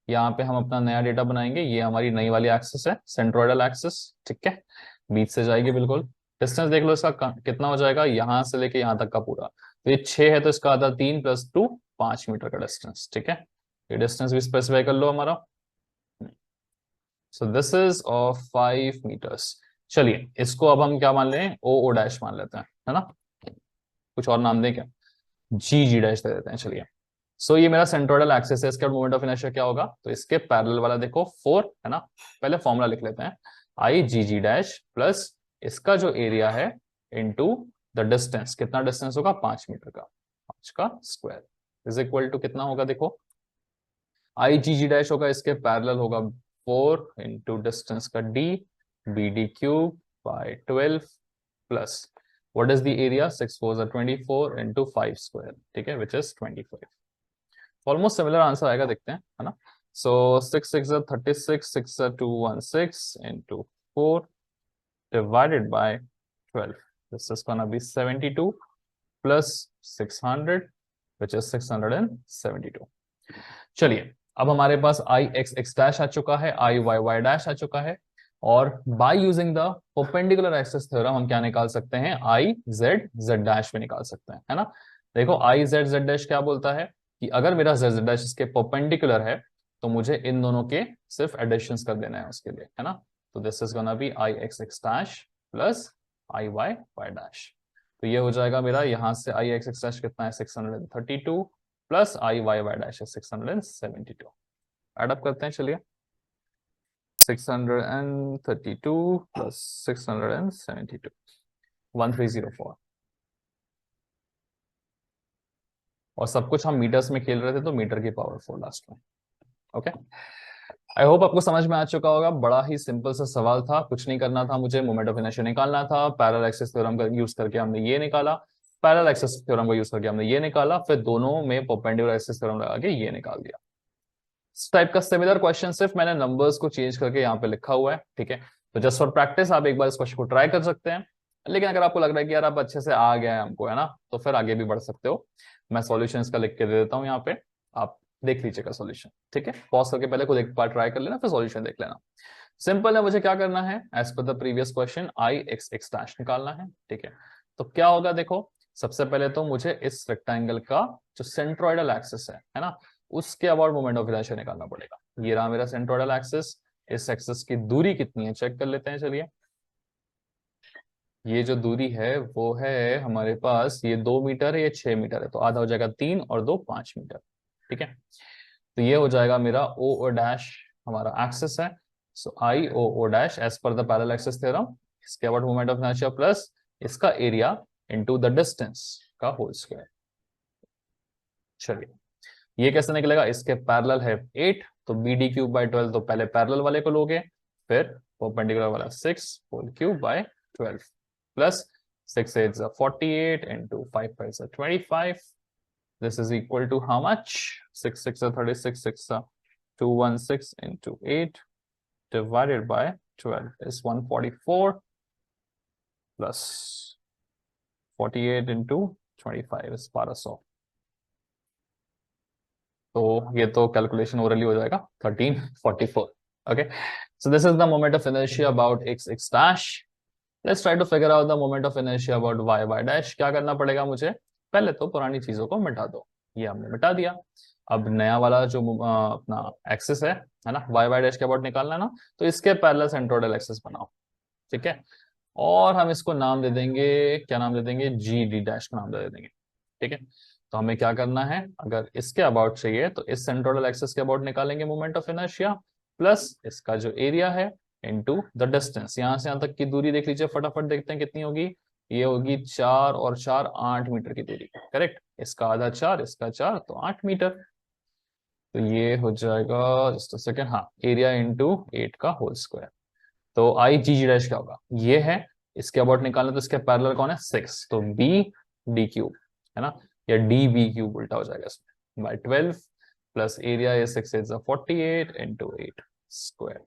यहाँ पे हम अपना नया डेटा बनाएंगे, ये हमारी नई वाली एक्सिस है, सेंट्रोइडल एक्सिस, ठीक है, बीच से जाएगी बिल्कुल। डिस्टेंस देख लो इसका कितना हो जाएगा, यहाँ से लेके यहाँ तक का पूरा, तो ये 6 है तो इसका आधा 3 + 2 5 मीटर का डिस्टेंस, ठीक है। ये डिस्टेंस भी स्पेसिफाई कर लो हमारा। So this is of 5 metres. चलिए इसको अब हम क्या मान लें, ओ डैश मान लेते हैं, है ना। कुछ और नाम दें क्या, जी डैश दे देते हैं, चलिए। सो ये मेरा सेंट्रोइडल एक्सिस है, इसका मोमेंट ऑफ इनर्शिया क्या होगा, तो इसके पैरेलल वाला देखो 4 है ना। पहले फॉर्मूला लिख लेते हैं, आई जी जी डैश प्लस इसका जो एरिया है इनटू द डिस्टेंस, कितना डिस्टेंस होगा 5 मीटर का, 5 का स्क्वायर इज इक्वल टू कितना होगा, देखो आई जी जी डैश होगा, इसके पैरेलल होगा 4 इंटू डिस्टेंस का D, B D cube by 12 plus what is the area, 6 4 24 into 5 square, ठीक है, which is 25। Almost similar answer आएगा, देखते हैं, है ना। So 6 6 36, 6 216 into 4 divided by 12. This is gonna be 72 plus 600 which is 672. चलिए अब हमारे पास आई एक्स एक्स डैश आ चुका है, आई वाई वाई डैश आ चुका है, और by using the perpendicular axis theorem हम क्या निकाल सकते हैं, आई जेड जेड डैश भी निकाल सकते हैं, है ना। देखो आई जेड जेड डैश क्या बोलता है कि अगर मेरा जेड जेड डैश इसके परपेंडिकुलर है तो मुझे इन दोनों के सिर्फ एडिशंस कर देना है उसके लिए, है ना। तो this is gonna be I X X dash plus I Y Y dash. तो ये हो जाएगा मेरा, यहां से आई एक्स एक्स डैश कितना है 632 plus I Y Y dash 672। Add up करते हैं, चलिए 632 प्लस 672 1304। और सब कुछ हम मीटर्स में खेल रहे थे तो मीटर की पावर 4 लास्ट में। ओके, आई होप आपको समझ में आ चुका होगा। बड़ा ही सिंपल सा सवाल था, कुछ नहीं करना था मुझे, मोमेंट ऑफ इनर्शिया निकालना था, पैरेलल एक्सिस थ्योरम का यूज करके हमने ये निकाला, पैरेलल एक्सिस थ्योरम का यूज करके हमने ये निकाला, फिर दोनों में परपेंडिकुलर एक्सिस थ्योरम लगा के ये निकाल दिया। इस टाइप का सिमिलर क्वेश्चन, सिर्फ मैंने नंबर्स को चेंज करके यहाँ पे लिखा हुआ है, ठीक है। तो जस्ट फॉर प्रैक्टिस आप एक बार इस क्वेश्चन को ट्राई कर सकते हैं, लेकिन अगर आपको लग रहा है कि यार आप अच्छे से आ गया है हमको, है ना, तो फिर आगे भी बढ़ सकते हो। मैं सॉल्यूशन इसका लिख के दे देता हूँ यहाँ पे, आप देख लीजिएगा सॉल्यूशन, ठीक है। पॉज करके पहले खुद एक बार ट्राई कर लेना, फिर सॉल्यूशन देख लेना। सिंपल है, मुझे क्या करना है, as per the previous question I X X dash निकालना है, ठीक है। तो क्या होगा, देखो सबसे पहले तो मुझे इस रेक्टेंगल का जो सेंट्रोइडल एक्सिस है ना, उसके अबाउट मोमेंट ऑफ इनर्शिया निकालना पड़ेगा। ये रहा मेरा सेंट्रोइडल एक्सिस, इस एक्सिस की दूरी कितनी है चेक कर लेते हैं, चलिए। ये जो दूरी है वो है हमारे पास, ये 2 मीटर है, ये 6 मीटर है, तो आधा हो जाएगा 3 और 2 5 मीटर, ठीक है। तो ये हो जाएगा मेरा ओ डैश, हमारा एक्सिस है। So I O dash as per the parallel axis theorem, इसके about moment of inertia plus इसका एरिया इनटू द डिस्टेंस का होल स्क्वायर। चलिए ये कैसे निकलेगा, इसके पैरेलल है 8, तो बी डी क्यूब बाई 12, तो पहले पैरेलल वाले को लोगे, फिर परपेंडिकुलर वाला 6 whole cube by 12 plus 6 8 48 into 5 5 25. This is equal to how much? 6 6 36, 6 216 into 8 divided by 12 is 144 plus 48 into 25 is 1200. तो ये तो कैलकुलेशन ओरली हो जाएगा 1344। Okay, so this is the moment of inertia about X X dash. Let's try to figure out the moment of inertia about Y Y dash. क्या करना पड़ेगा मुझे, पहले तो पुरानी चीजों को मिटा दो, ये हमने मिटा दिया। अब नया वाला जो अपना एक्सिस है ना, वाई वाई डैश के अबाउट निकालना है ना, तो इसके पैरेलल सेंट्रोइडल एक्सिस बनाओ, ठीक है। और हम इसको नाम दे देंगे, क्या नाम दे देंगे, जी डी डैश का नाम दे देंगे, ठीक है। तो हमें क्या करना है, अगर इसके अबाउट चाहिए तो इस सेंट्रोइडल एक्सिस के अबाउट निकालेंगे मोमेंट ऑफ इनर्शिया प्लस इसका जो एरिया है इनटू द डिस्टेंस। यहां से यहां तक की दूरी देख लीजिए, फटाफट देखते हैं कितनी होगी। ये होगी 4 और 4 8 मीटर की दूरी, करेक्ट। इसका आधा 4, इसका 4, तो 8 मीटर। तो ये हो जाएगा, जस्ट अ सेकेंड, हाँ, एरिया इंटू 8 का होल स्क्वायर। तो आई जी जी डैश क्या होगा, ये है, इसके अबाउट निकालना तो इसके पैरेलल कौन है 6, तो बी डी क्यूब, है ना, या डी बी क्यूब उल्टा हो जाएगा इसमें, बाय 12 प्लस एरिया है 6 8 48 इंटू 8 स्क्वायर।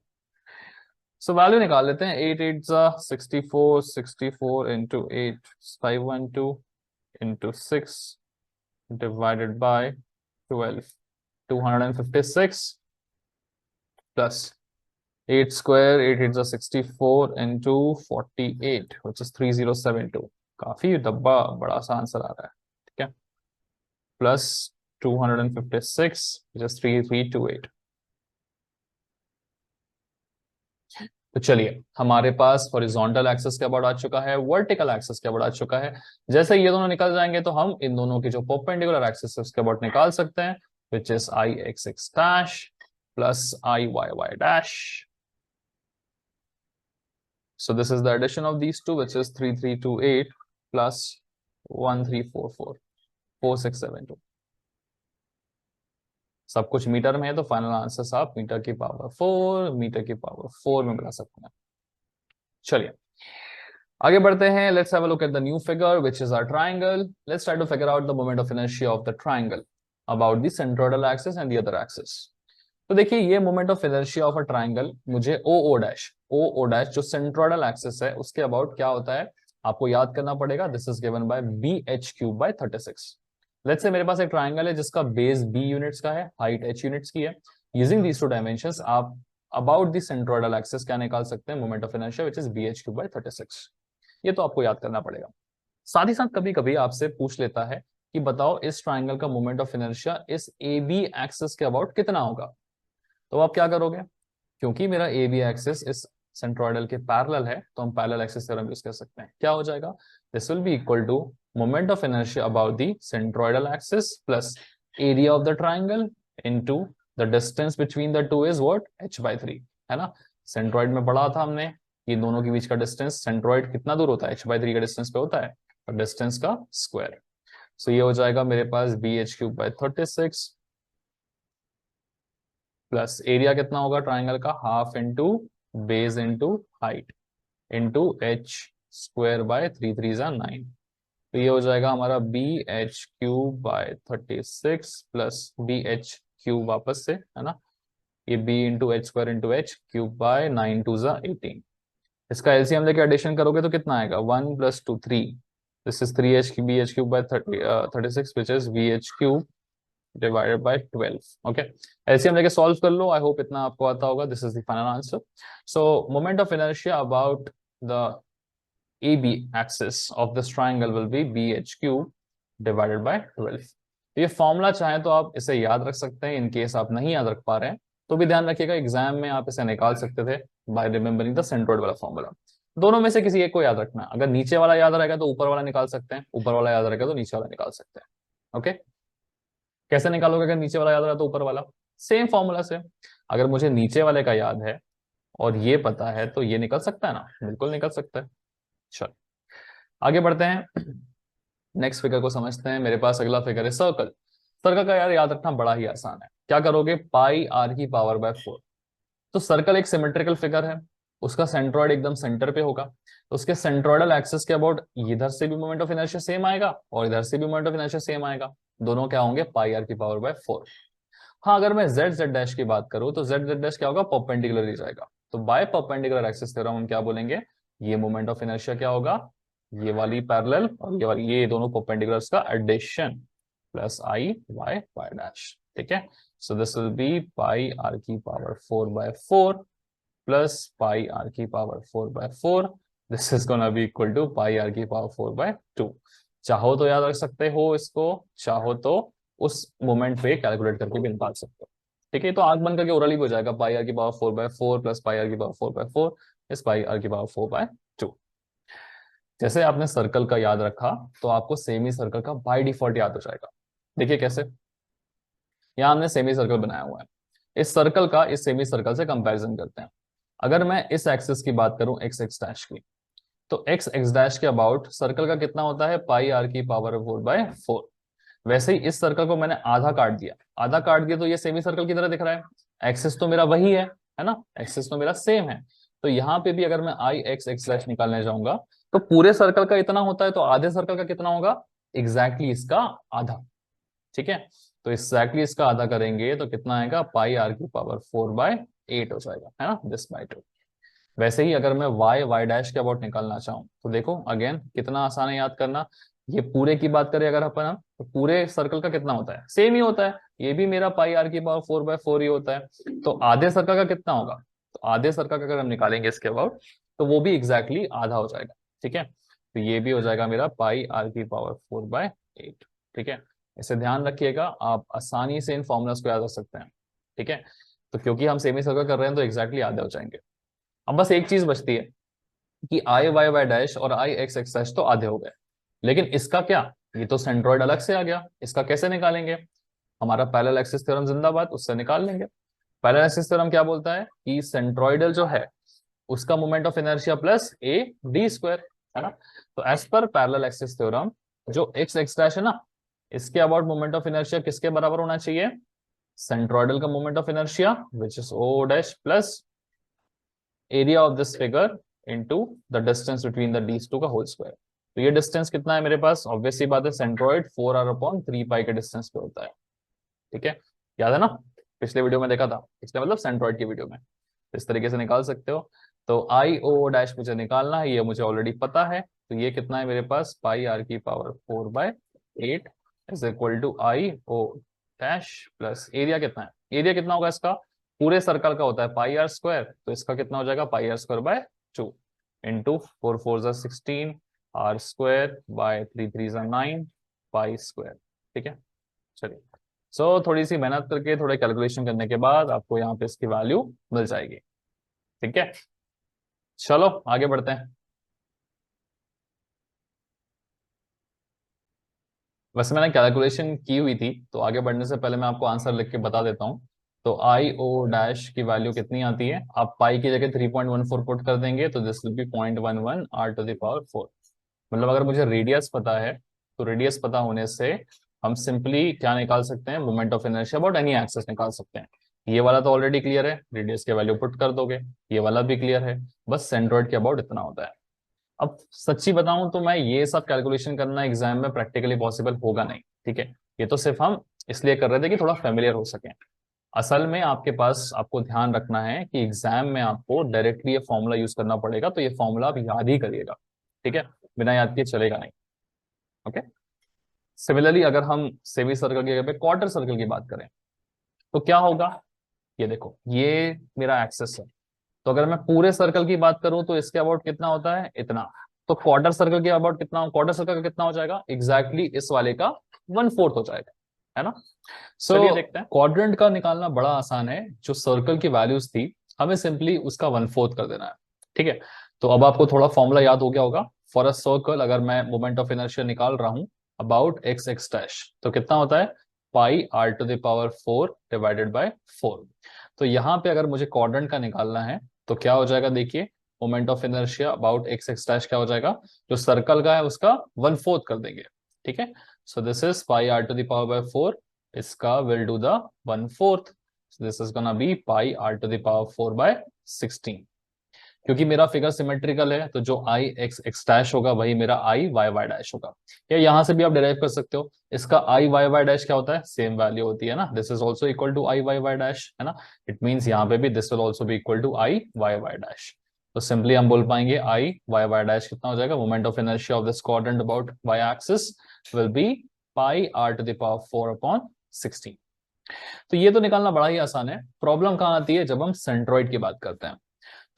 सो वैल्यू निकाल लेते हैं, 8 8 64, 64 into 8 512 into 6 divided by 12 256 plus 8 square 8 8 64 into 48 which is 3072। काफी डब्बा बड़ा सा आंसर आ रहा है, ठीक है। Plus 256 which is 3328। तो चलिए हमारे पास हॉरिजॉन्टल एक्सिस के अबाउट आ चुका है, वर्टिकल एक्सिस के अबाउट आ चुका है। जैसे ये दोनों निकल जाएंगे तो हम इन दोनों की जो परपेंडिकुलर एक्सिस है उसके अबाउट निकाल सकते हैं, which is I x x dash plus I y y dash. So this is the addition of these two, which is 3328 plus 1344 4672। सब कुछ मीटर में है तो फाइनल आंसर आप मीटर की पावर 4 मीटर की पावर 4 में बना सकते हैं। चलिए आगे बढ़ते हैं। Let's have a look at the new figure which is our triangle. Let's try to figure out the moment of inertia of the triangle about the centroidal axis and the other axis. तो देखिए ये moment of inertia of a triangle मुझे O dash जो centroidal axis है उसके about क्या होता है आपको याद करना पड़ेगा। This is given by bh³/36। Let's say मेरे पास एक ट्रायंगल है जिसका बेस b यूनिट्स का है, हाइट h यूनिट्स की है। यूजिंग दीज टू डायमेंशंस आप अबाउट द सेंट्रोइडल एक्सिस क्या निकाल सकते हैं, moment of inertia which is bh³/36। ये तो आपको याद करना पड़ेगा। साथ ही साथ कभी कभी आपसे पूछ लेता है कि बताओ इस ट्रायंगल का मोमेंट ऑफ इनर्शिया इस ए बी एक्सिस के अबाउट कितना होगा। तो आप क्या करोगे, क्योंकि मेरा ए बी एक्सिस इस सेंट्रोइडल के पैरेलल है तो हम पैरेलल एक्सिस थ्योरम यूज कर सकते हैं। क्या हो जाएगा, this will be equal to moment of inertia about the centroidal axis plus area of the triangle into the distance between the two is what h/3, है ना। सेंट्रोइड में पढ़ा था हमने कि दोनों के बीच का डिस्टेंस सेंट्रोइड कितना दूर होता है, h/3 का डिस्टेंस पे होता है, और डिस्टेंस का स्क्वायर। सो ये हो जाएगा मेरे पास bh³/36 प्लस एरिया कितना होगा ट्राइंगल का, half into base into height into h²/3 9। तो ये हो जाएगा हमारा bh³/36 प्लस bh³ वापस से, है ना, ये b into h² into h³/9 2 18। इसका एलसीएम लेके एडिशन करोगे तो कितना आएगा, 1 + 2 3। This is 3h bh³/36 which is bh³ divided by 12। Okay, LCM लेके सॉल्व कर लो। आई होप इतना आपको आता होगा। This is the final answer. So moment of inertia about the AB axis of this triangle will be bh³ divided by 12। ये formula चाहे तो आप इसे याद रख सकते हैं, इन केस आप नहीं याद रख पा रहे हैं तो भी ध्यान रखिएगा एग्जाम में आप इसे निकाल सकते थे बाय रिमेंबरिंग द सेंट्रोइड वाला फॉर्मूला। दोनों में से किसी एक को याद रखना है। अगर नीचे वाला याद रहेगा तो ऊपर वाला निकाल सकते हैं, ऊपर वाला याद रहेगा तो नीचे वाला निकाल सकते हैं। ओके, कैसे निकालोगे, अगर नीचे वाला याद रहा तो ऊपर वाला, सेम फॉर्मूला से। अगर मुझे नीचे वाले का याद है और ये पता है तो ये निकल सकता है ना, बिल्कुल निकल सकता है। चलो आगे बढ़ते हैं, नेक्स्ट फिगर को समझते हैं। मेरे पास अगला फिगर है सर्कल। सर्कल का यार याद रखना बड़ा ही आसान है। क्या करोगे, πr⁴। तो सर्कल एक सिमेट्रिकल फिगर है, उसका सेंट्रॉइड एकदम सेंटर पे होगा, तो उसके सेंट्रोइडल एक्सिस के अबाउट इधर से भी मोमेंट ऑफ इनर्शिया सेम आएगा और इधर से भी मोमेंट ऑफ इनर्शिया सेम आएगा। दोनों क्या होंगे, πr⁴। हाँ, अगर मैं z की बात करूं तो z क्या होगा, परपेंडिकुलर ही जाएगा। तो बाय परपेंडिकुलर एक्सिस थ्योरम हम क्या बोलेंगे, ये मोमेंट ऑफ इनर्शिया क्या होगा, ये वाली पैरेलल और ये वाली, ये दोनों परपेंडिकुलर्स का addition plus I y y dash. ठीक है, so this will be πr⁴/4 plus πr⁴/4। This is gonna be equal to πr⁴/2। चाहो तो याद रख सकते हो इसको, चाहो तो उस मोमेंट पे कैलकुलेट करके भी निकाल सकते हो। ठीक है, तो आंख बंद करके ओरली हो जाएगा πr⁴/4 प्लस πr⁴/4 इस πr⁴/2। जैसे आपने सर्कल का याद रखा तो आपको सेमी सर्कल का बाय डिफॉल्ट याद हो जाएगा। देखिए कैसे, यहां हमने सेमी सर्कल बनाया हुआ है, इस सर्कल का इस सेमी सर्कल से कंपैरिजन करते हैं। अगर मैं इस एक्सिस की बात करूं x x डैश की, तो x x डैश के अबाउट सर्कल का कितना होता है, πr⁴/4। वैसे ही इस सर्कल को मैंने आधा काट दिया, आधा काट दिया तो ये सेमी सर्कल की तरह दिख रहा है। एक्सिस तो मेरा वही है ना, एक्सिस तो मेरा सेम है। तो यहाँ पे भी अगर मैं I x x डैश निकालने जाऊंगा तो पूरे सर्कल का इतना होता है, तो आधे सर्कल का कितना होगा, एग्जैक्टली इसका आधा। ठीक है, तो एग्जैक्टली इसका आधा करेंगे तो कितना आएगा, πr⁴/8 हो जाएगा, है ना, दिस बाय 2। वैसे ही अगर मैं y y डैश के अबाउट निकालना चाहूं तो देखो अगेन कितना आसान है याद करना। ये पूरे की बात करें अगर अपन, तो पूरे सर्कल का कितना होता है, सेम ही होता है, ये भी मेरा पाई आर की पावर 4/4 ही होता है। तो आधे सर्कल का कितना होगा, तो आधे सर्कल का अगर हम निकालेंगे इसके अबाउट, तो वो भी एग्जैक्टली आधा हो जाएगा। ठीक है, तो ये भी हो जाएगा मेरा पाई आर की पावर 4/8। ठीक है, इसे ध्यान रखिएगा, आप आसानी से इन फॉर्मुलास को याद रख सकते हैं। ठीक है, तो क्योंकि हम सेमी सर्कल कर रहे हैं तो एग्जैक्टली आधे हो जाएंगे। अब बस एक चीज बचती है कि आई वाई वाई डैश और आई एक्स एक्स डैश तो आधे हो गए, लेकिन इसका क्या, ये तो सेंट्रोइड अलग से आ गया, इसका कैसे निकालेंगे, हमारा पैरेलल एक्सिस थ्योरम जिंदाबाद, उससे निकाल लेंगे। पैरेलल एक्सिस थ्योरम क्या बोलता है कि सेंट्रोइडल जो है उसका moment of inertia plus A D square, है ना। तो as per parallel axis theorem, जो एक्स एक्स डैश है ना, इसके अबाउट मोमेंट ऑफ इनर्शिया किसके बराबर होना चाहिए, सेंट्रोइडल का moment of inertia which is O dash plus area of this figure into the distance between the these two का होल स्क्वायर। तो ये डिस्टेंस कितना है मेरे पास, ऑब्वियसली बात है, सेंट्रोइड 4r/3 के डिस्टेंस पे होता है। ठीक है, याद है ना, पिछले वीडियो में देखा था, पिछले मतलब सेंट्रोइड की वीडियो में, इस तरीके से निकाल सकते हो। तो आई ओ डैश मुझे निकालना है, ये मुझे ऑलरेडी पता है, तो ये कितना है मेरे पास, पाई आर की power 4/8 is equal to I O dash plus area कितना है, एरिया कितना होगा इसका, पूरे सर्कल का होता है पाई आर स्क्वायर, तो इसका कितना हो जाएगा, pi R square by 2 into 4 4 16 R square by 3 3 9 pi square. ठीक है, चलिए, सो थोड़ी सी मेहनत करके थोड़े कैलकुलेशन करने के बाद आपको यहाँ पे इसकी वैल्यू मिल जाएगी। ठीक है, चलो आगे बढ़ते हैं। वैसे मैंने कैलकुलेशन की हुई थी, तो आगे बढ़ने से पहले मैं आपको आंसर लिख के बता देता हूँ। तो आई ओ डैश की वैल्यू कितनी आती है, आप पाई की जगह 3.14 पुट कर देंगे, तो this will be 0.11 R to the power 4। मतलब अगर मुझे रेडियस पता है, तो रेडियस पता होने से हम सिंपली क्या निकाल सकते हैं, moment of inertia about any axis निकाल सकते हैं। ये वाला तो ऑलरेडी क्लियर है, रेडियस की वैल्यू पुट कर दोगे, ये वाला भी क्लियर है, बस सेंट्रोइड के अबाउट इतना होता है। अब सच्ची बताऊं तो मैं ये सब कैलकुलेशन करना एग्जाम में प्रैक्टिकली पॉसिबल होगा नहीं। ठीक है, ये तो सिर्फ हम इसलिए कर रहे थे कि थोड़ा फेमिलियर हो सके। असल में आपके पास, आपको ध्यान रखना है कि एग्जाम में आपको डायरेक्टली ये फॉर्मूला यूज करना पड़ेगा, तो ये फॉर्मूला आप याद ही करिएगा। ठीक है, बिना याद किए चलेगा नहीं। ओके, सिमिलरली अगर हम सेमी सर्कल की जगह पे क्वार्टर सर्कल की बात करें, तो क्या होगा, ये देखो, ये मेरा एक्सेस है, तो अगर मैं पूरे सर्कल की बात करूं तो इसके अबाउट कितना होता है, इतना। तो क्वार्टर सर्कल के अबाउट कितना, क्वार्टर सर्कल का कितना हो जाएगा, एग्जैक्टली इस वाले का 1/4 हो जाएगा, है ना। चलिए देखते हैं, क्वाड्रेंट का निकालना बड़ा आसान है, जो सर्कल की वैल्यूज थी हमें सिंपली उसका 1/4 कर देना है। ठीक है, तो अब आपको थोड़ा फॉर्मूला याद हो गया होगा। फॉर अ सर्कल अगर मैं मोमेंट ऑफ इनर्शिया निकाल रहा हूं अबाउट एक्स एक्स डैश, तो कितना होता है, pi are to the power 4 divided by 4। तो यहाँ पे अगर मुझे क्वाड्रेंट का निकालना है, तो क्या हो जाएगा, देखिए, moment of inertia about X X dash क्या हो जाएगा, जो सर्कल का है उसका 1/4 कर देंगे। ठीक है, so this is pi are to the power by 4, इसका will do the 1/4, this is gonna be pi are to the power 4/16। क्योंकि मेरा फिगर सिमेट्रिकल है, तो जो आई एक्स एक्स डैश होगा वही मेरा आई वाई वाई डैश होगा। या यहां से भी आप डिराइव कर सकते हो, इसका आई वाई वाई डैश क्या होता है, सेम वैल्यू होती है ना, this is also equal to I Y Y dash, है ना। इट मीन्स यहाँ पे भी this will also be equal to I Y Y dash. तो सिंपली हम बोल पाएंगे आई वाई वाई डैश कितना हो जाएगा, moment of inertia of this quadrant about Y axis will be pi are to the power 4/16। तो ये तो निकालना बड़ा ही आसान है। प्रॉब्लम कहाँ आती है, जब हम सेंट्रॉइड की बात करते हैं।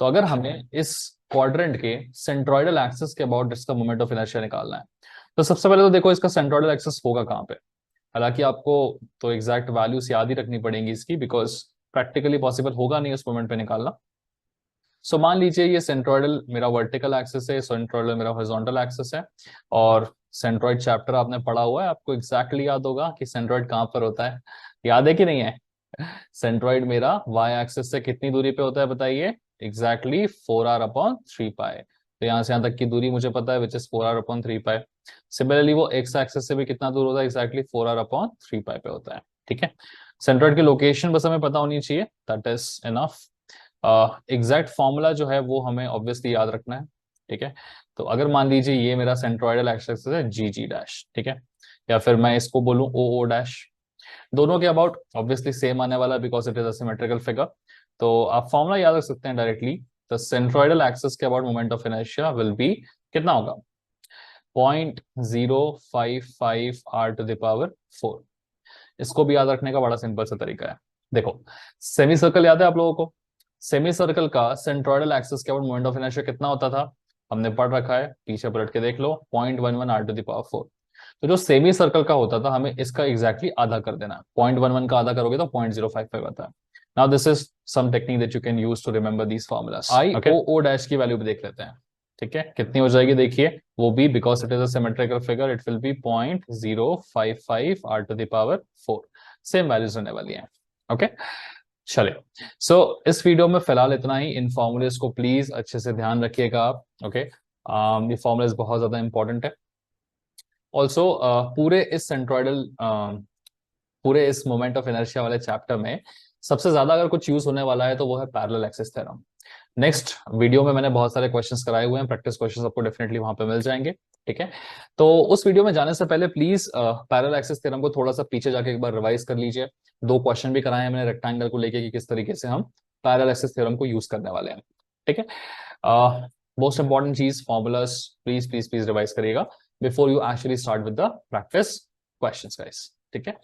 तो अगर हमें इस क्वाड्रेंट के सेंट्रोइडल एक्सिस के अबाउट इसका मोमेंट ऑफ इनर्शिया निकालना है, तो सबसे पहले तो देखो इसका सेंट्रोइडल एक्सिस होगा कहाँ पे। हालांकि आपको तो एग्जैक्ट वैल्यूज याद ही रखनी पड़ेंगी इसकी, बिकॉज प्रैक्टिकली पॉसिबल होगा नहीं उस मोमेंट पे निकालना। सो मान लीजिए ये सेंट्रोइडल मेरा वर्टिकल एक्सिस है, सेंट्रोइडल मेरा हॉरिजॉन्टल एक्सिस है, और सेंट्रोइड चैप्टर आपने पढ़ा हुआ है, आपको एग्जैक्टली याद होगा कि सेंट्रोइड कहाँ पर होता है, याद है कि नहीं है। सेंट्रोइड मेरा वाई एक्सिस से कितनी दूरी पे होता है बताइए, एग्जैक्टली 4r/3 तो यहाँ से यहाँ तक की दूरी मुझे पता है, विच इज 4r/3। सिमिलरली वो एक्स एक्सिस से भी कितना दूर होता है, एग्जैक्टली 4r/3 पे होता है। ठीक है, सेंट्रोइड की लोकेशन बस हमें पता होनी चाहिए, that is enough. Exact formula जो है वो हमें ऑब्वियसली याद रखना है। ठीक है, तो अगर मान लीजिए ये मेरा सेंट्रोइडल एक्सिस है जी जी डैश, ठीक है, या फिर मैं इसको बोलूं ओ ओ डैश, दोनों के अबाउट ऑब्वियसली सेम आने वाला, because it is a symmetrical figure. तो आप फॉर्मूला याद रख सकते हैं डायरेक्टली, द सेंट्रोइडल एक्सिस के about moment of inertia will be कितना होगा, 0.055 r टू द पावर 4। इसको भी याद रखने का बड़ा सिंपल सा तरीका है। देखो सेमी सर्कल याद है आप लोगों को? सेमी सर्कल का सेंट्रोइडल एक्सिस के ऊपर मोमेंट ऑफ इनर्शिया कितना होता था? हमने पढ़ रखा है, पीछे पलट के देख लो, 0.11 r टू द पावर 4। तो जो सेमी सर्कल का होता था हमें इसका एग्जैक्टली आधा कर देना है। 0.11 का आधा करोगे तो 0.055 आता है। Now this is some technique that you can use to remember these formulas. IOO dash की वैल्यू भी देख लेते हैं, ठीक है, कितनी हो जाएगी देखिए, वो भी because it is a symmetrical figure it will be 0.055 r to the power 4। Same values रहने वाली हैं। ओके चलिए, सो इस वीडियो में फिलहाल इतना ही। इन फॉर्मूलेस को प्लीज अच्छे से ध्यान रखिएगा आप। ओके ये फॉर्मूलेस बहुत ज्यादा इंपॉर्टेंट है। ऑल्सो पूरे इस मोमेंट ऑफ इनर्शिया वाले चैप्टर में सबसे ज्यादा अगर कुछ यूज होने वाला है तो वो है parallel axis theorem. Next video में मैंने बहुत सारे क्वेश्चंस कराए हुए हैं, प्रैक्टिस क्वेश्चंस आपको डेफिनेटली वहां पे मिल जाएंगे, ठीक है। तो उस वीडियो में जाने से पहले प्लीज पैरेलल एक्सिस थ्योरम को थोड़ा सा पीछे जाके एक बार रिवाइज कर लीजिए। 2 क्वेश्चन भी कराए हैं मैंने रेक्टेंगल को लेके कि किस तरीके से हम पैरेलल एक्सिस थ्योरम को यूज करने वाले हैं, ठीक है। मोस्ट इंपॉर्टेंट चीज formulas please please please revise करिएगा before you actually start with the practice questions guys, ठीक है।